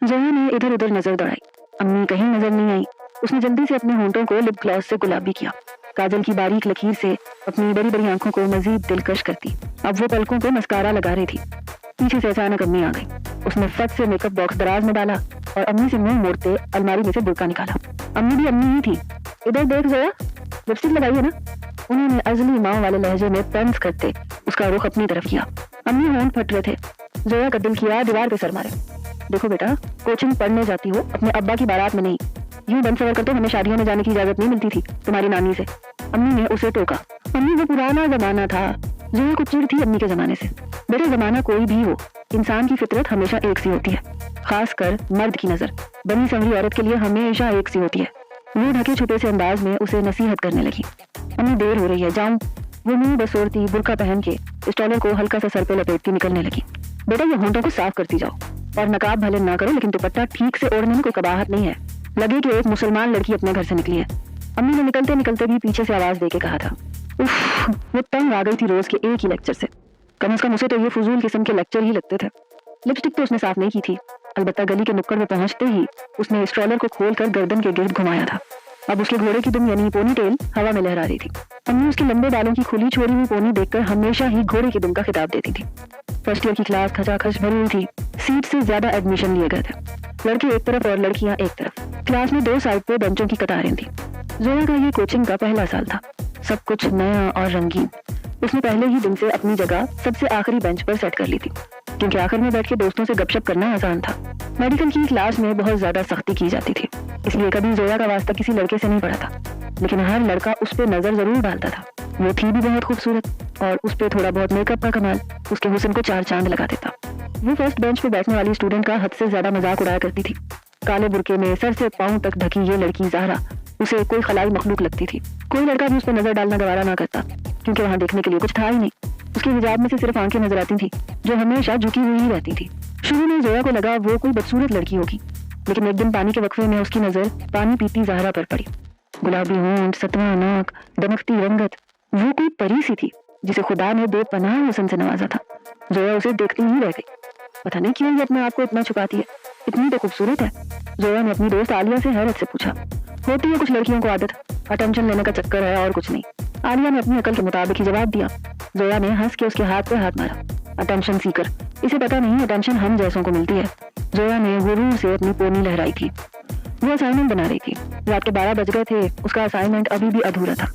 जोया ने इधर उधर नजर दौड़ाई, अम्मी कहीं नजर नहीं आई। उसने जल्दी से अपने होंठों को लिप ग्लॉस से गुलाबी किया, काजल की बारीक लकीर से अपनी बड़ी बड़ी आंखों को मजीद दिलकश करती। अब वो पलकों को मस्कारा लगा रही थी। पीछे से अचानक अम्मी आ गई। उसने फट से मेकअप बॉक्स दराज में डाला और अम्मी से मुंह मोड़ते अलमारी में से बुर्का निकाला। अम्मी भी अम्मी ही थी। इधर देख जोया, लिपस्टिक लगाई है ना? उन्होंने अजली माँ वाले लहजे में तंज करते उसका रुख अपनी तरफ किया। अम्मी होंठ फट रहे थे। जोया का दिल किया दीवार पे सर मारे। देखो बेटा, कोचिंग पढ़ने जाती हो, अपने अब्बा की बारात में नहीं। यूं बन सवर कर तो हमें शादियों में जाने की इजाजत नहीं मिलती थी तुम्हारी नानी से। अम्मी ने उसे टोका। अम्मी वो पुराना जमाना था। जोया को चिढ़ थी अम्मी के जमाने से। बेटा जमाना कोई भी हो, इंसान की फितरत हमेशा एक सी होती है, खासकर मर्द की नजर बनी संवरी औरत के लिए हमेशा एक सी होती है। वो ढके छुपे से अंदाज में उसे नसीहत करने लगी। अम्मी देर हो रही है, जाऊं? वो मुंह बसोरती बुर्का पहन के स्टॉलर को हल्का सा सर पे लपेटती निकलने लगी। बेटा ये होंठों को साफ करती जाओ और नकाब भले ना करो, लेकिन दुपट्टा ठीक से ओढ़ने में कोई कबाहत नहीं है, लगे कि एक मुसलमान लड़की अपने घर से निकली है। अम्मी ने निकलते निकलते भी पीछे से आवाज देके कहा था। उफ, वो तंग आ गई थी रोज के एक ही लेक्चर से। कम से कम उसे तो ये फजूल किस्म के लेक्चर ही लगते थे। लिपस्टिक तो उसने साफ नहीं की थी, अलबत्ता गली के नुक्कड़ में पहुंचते ही उसने स्ट्रॉलर को खोलकर गर्दन के गिर्द घुमाया था। अब उसके घोड़े की दुम यानी पोनी टेल हवा में लहरा रही थी। अम्मी उसके लंबे बालों की खुली छोड़ी हुई पोनी देखकर हमेशा ही घोड़े की दुम का खिताब देती थी। फर्स्ट ईयर की क्लास खचाखच भरी हुई थी। सीट से ज्यादा एडमिशन लिए गए थे, लड़के एक तरफ और लड़कियां एक तरफ। क्लास में दो साइड पे बेंचों की कतारें थी। जोया का ये कोचिंग का पहला साल था, सब कुछ नया और रंगीन। उसने पहले ही दिन से अपनी जगह सबसे आखिरी बेंच पर सेट कर ली थी, क्योंकि आखिर में बैठ के दोस्तों से गपशप करना आसान था। मेडिकल की क्लास में बहुत ज्यादा सख्ती की जाती थी, इसलिए कभी जोया का वास्ता किसी लड़के से नहीं पड़ा था, लेकिन हर लड़का उस पर नजर जरूर डालता था। वो थी भी बहुत खूबसूरत और उस पर थोड़ा बहुत मेकअप का कमाल उसके हुस्न को चार चांद लगा देता। वो फर्स्ट बेंच पे बैठने वाली स्टूडेंट का हद से ज्यादा मजाक उड़ाया करती थी। काले बुरके में सर से पांव तक ढकी ये लड़की ज़हरा उसे कोई खलाई मखलूक लगती थी। कोई लड़का भी उस पर नजर डालना गवारा ना करता, क्योंकि वहाँ देखने के लिए कुछ था ही नहीं। उसके हिजाब में से सिर्फ आंखें नजर आती थी, जो हमेशा झुकी हुई ही रहती थी। शुरू में जोया को लगा वो कोई बदसूरत लड़की होगी, लेकिन एक दिन पानी के वक्फे में उसकी नजर पानी पीती ज़हरा पर पड़ी। गुलाबी होंठ, सतवा नाक, दमकती रंगत, वो कोई परी सी थी जिसे खुदा ने बेपनाह हुस्न से नवाजा था। जोया उसे देखती ही रह गई। पता नहीं क्यों ये अपने आप को इतना छुपाती है, इतनी तो खूबसूरत है। जोया ने अपनी दोस्त आलिया से हैरत से पूछा। होती है कुछ लड़कियों को आदत, अटेंशन लेने का चक्कर है और कुछ नहीं। आलिया ने अपनी अकल के मुताबिक ही जवाब दिया। जोया ने हंस के उसके हाथ पे हाथ मारा। अटेंशन सीकर, इसे पता नहीं अटेंशन हम जैसों को मिलती है। जोया ने गुरूर से अपनी पोनी लहराई थी। वो असाइनमेंट बना रही थी। रात के 12 बज गए थे, उसका असाइनमेंट अभी भी अधूरा था।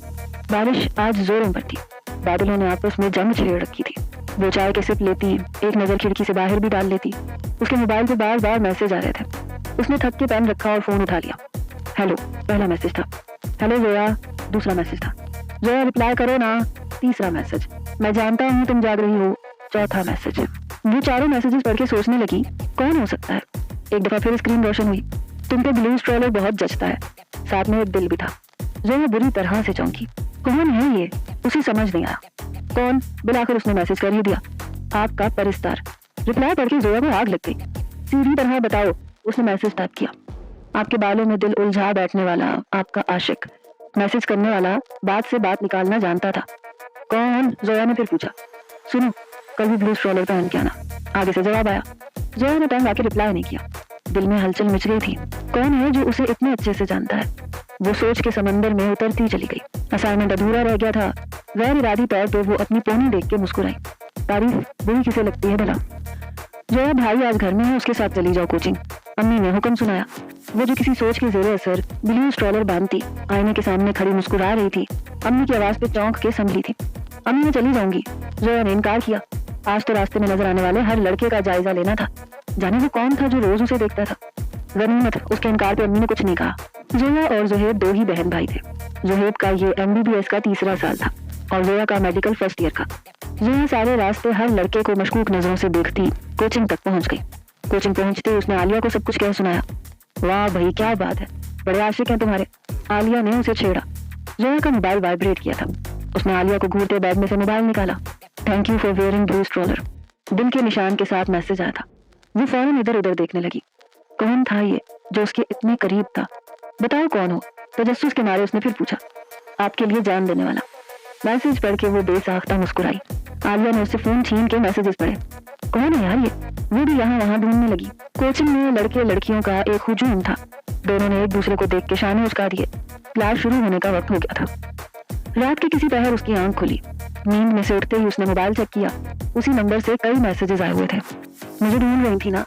बारिश आज जोरों पर थी, बादलों ने आपस में जंग छेड़ रखी थी। वो चाय के सिप लेती, एक नजर खिड़की से बाहर भी डाल लेती। उसके मोबाइल पे बार बार मैसेज आ रहे थे। उसने थक के पेन रखा और फोन उठा लिया। हेलो पहला मैसेज था। हेलो जोया दूसरा मैसेज था। जोया रिप्लाई करो ना, तीसरा मैसेज। मैं जानता हूँ तुम जाग रही हो, चौथा मैसेज। वो चारों मैसेजेस पढ़ के सोचने लगी कौन हो सकता है। एक दफा फिर स्क्रीन रोशन हुई। तुम पे ब्लू स्ट्रॉलर बहुत जचता है, साथ में एक दिल भी था। जोया बुरी तरह से चौंकी। कौन है ये, उसे समझ नहीं आया। कौन, बिलाकर उसने मैसेज कर ही दिया। आपका परिस्तार। रिप्लाई पढ़ के जोया को आग लग गई। सीधी तरह बताओ, उसने मैसेज टाइप किया। आपके बालों में दिल उलझा बैठने वाला आपका आशिक। मैसेज करने वाला बात से बात निकालना जानता था। कौन, जोया ने फिर पूछा। सुनो, कल भी ब्लू स्ट्रॉलर पहन के आना। आगे से जवाब आया। जोया ने टाइम आके रिप्लाई नहीं किया। दिल में हलचल मच गई थी। कौन है जो उसे इतने अच्छे से जानता है। वो सोच के समंदर में उतरती चली गई। असाइनमेंट अधूरा रह गया था। गैर इरादी तौर पे वो अपनी पोनी देख के मुस्कुराई। तारीफ बुरी किसे लगती है भला। जोया भाई आज घर में है, उसके साथ चली जाओ कोचिंग। अम्मी ने हुक्म सुनाया। वो जो किसी सोच के जेरे असर ब्लू स्ट्रॉलर बांधती आईने के सामने खड़ी मुस्कुरा रही थी। अम्मी की आवाज पे चौंक के संभली थी। अम्मी ने चली जाऊंगी। जोया ने इनकार किया। आज तो रास्ते में नजर आने वाले हर लड़के का जायजा लेना था। जाने वो कौन था जो रोज उसे देखता था। गनीमत, उसके इनकार पे अम्मी ने कुछ नहीं कहा। जोया और जोहेब दो ही बहन भाई थे। जोहेब का ये MBBS का तीसरा साल था और जोया का मेडिकल फर्स्ट ईयर का। जोया सारे रास्ते हर लड़के को मशकूक नजरों से देखती कोचिंग तक पहुंच गई। कोचिंग पहुंचते उसने आलिया को सब कुछ कह सुनाया। वाह भाई क्या बात है, बड़े आशिक हैं तुम्हारे। आलिया ने उसे छेड़ा। जोया का मोबाइल वाइब्रेट किया था। उसने आलिया को घूरते बैग में से मोबाइल निकाला। Thank you for wearing blue stroller. दिल के निशान के साथ मैसेज आया था। वो फौरन इधर उधर देखने लगी। कौन था ये जो उसके इतने करीब था। बताओ कौन हो, तजस्सुस के मारे उसने फिर पूछा। आपके लिए जान देने वाला। मैसेज पढ़ के वो बेसाख्ता मुस्कुराई। आलिया ने उससे फोन छीन के मैसेजेस पढ़े। कौन है यार ये? वो भी यहाँ वहाँ ढूंढने लगी। कोचिंग में लड़के लड़कियों का एक हुजूम था। दोनों ने एक दूसरे को देख के शाने उचका दिए। क्लास शुरू होने का वक्त हो गया था। रात के किसी पहर उसकी आंख खुली। नींद में से उठते ही उसने मोबाइल चेक किया। उसी नंबर से कई मैसेजेस आए हुए थे। मुझे ढूंढ रही थी ना,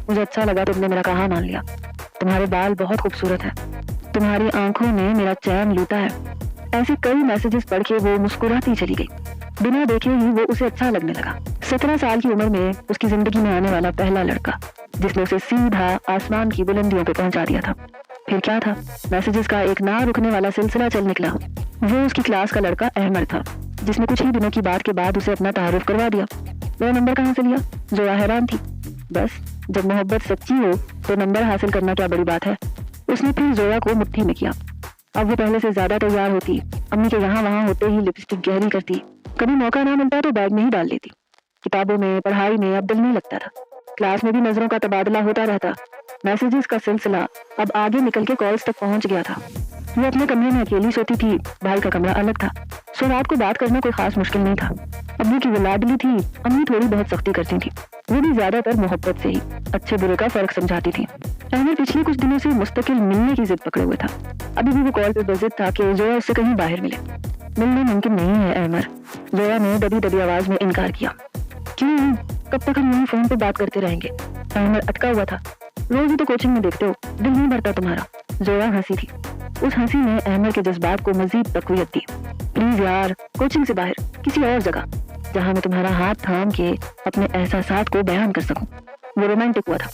मुझे अच्छा लगा तुमने मेरा कहा मान लिया। तुम्हारे बाल बहुत खूबसूरत है, तुम्हारी आंखों ने मेरा चैन लूटा है। ऐसे कई मैसेजेस पढ़ के वो मुस्कुराती चली गई। बिना देखे ही वो उसे अच्छा लगने लगा। 17 साल की उम्र में उसकी जिंदगी में आने वाला पहला लड़का, जिसने उसे सीधा आसमान की बुलंदियों पे पहुंचा दिया था। फिर क्या था, मैसेजेस का एक ना रुकने वाला सिलसिला चल निकला। वो उसकी क्लास का लड़का अहमद था, जिसने कुछ ही दिनों की बात के बाद उसे अपना तारुफ करवा दिया। वो नंबर कहाँ से लिया? जोया हैरान थी। बस जब मोहब्बत सच्ची हो तो नंबर हासिल करना क्या बड़ी बात है। उसने फिर जोया को मुट्ठी में किया। अब वो पहले से ज्यादा तैयार होती। अम्मी के यहाँ वहाँ होते ही लिपस्टिक गहरी करती। कभी मौका ना मिलता तो बैग में ही डाल लेती। किताबों में, पढ़ाई में अब दिल नहीं लगता था। क्लास में भी नजरों का तबादला होता रहता। मैसेजेस का सिलसिला अब आगे निकल के कॉल्स तक पहुंच गया था। वो अपने कमरे में अकेली सोती थी, भाई का कमरा अलग था। सो रात को बात करना कोई खास मुश्किल नहीं था। अम्मी की वो लाडली थी, अम्मी थोड़ी बहुत सख्ती करती थी, वो भी ज्यादातर मोहब्बत से ही, अच्छे बुरे का फर्क समझाती थी। अहमद पिछले कुछ दिनों से मुस्तकिल मिलने की जिद पकड़े हुए था। अभी भी वो कॉल पे बेजिद था कि जोया उससे कहीं बाहर मिले। मिलना मुमकिन नहीं है अहमद, जोया ने दबी दबी आवाज में इनकार किया। क्यों, कब तक हम यहीं फोन पे बात करते रहेंगे? अहमद अटका हुआ था। रोज ही तो कोचिंग में देखते हो, दिल नहीं भरता तुम्हारा? जोया हंसी थी। उस हंसी ने अहमद के जज्बात को मजीद तकवीत दी। प्लीज यार, कोचिंग से बाहर किसी और जगह, जहाँ मैं तुम्हारा हाथ थाम के अपने एहसासात को बयान कर सकूं। वो रोमांटिक हुआ था।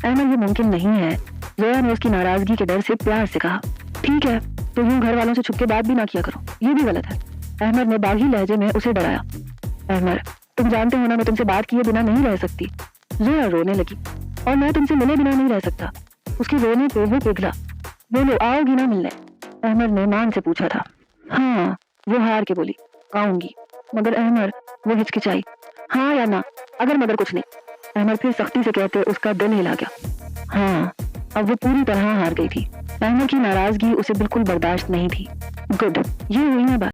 अहमद ये मुमकिन नहीं है। जोया ने उसकी नाराजगी के डर से प्यार से कहा। ठीक है, तो यूं घर वालों से छुप के बात भी ना किया करो, ये भी गलत है। अहमद ने बागी लहजे में उसे डराया। अहमद, तुम जानते हो ना मैं तुमसे बात किए बिना नहीं रह सकती। जोया रोने लगी। और मैं तुमसे मिले बिना नहीं रह सकता। उसके रोने पे वो पिघला। बोलो, आओगी ना मिलने? अहमद ने मान से पूछा था। हाँ, वो हार के बोली, आऊंगी। मगर अहमद, वो हिचकिचाई। हाँ या ना, अगर मगर कुछ नहीं। अहमद फिर सख्ती से कहते उसका दिल हिला गया। हाँ, अब वो पूरी तरह हार गई थी। अहमद की नाराजगी उसे बिल्कुल बर्दाश्त नहीं थी। गुड, ये हुई ना बात।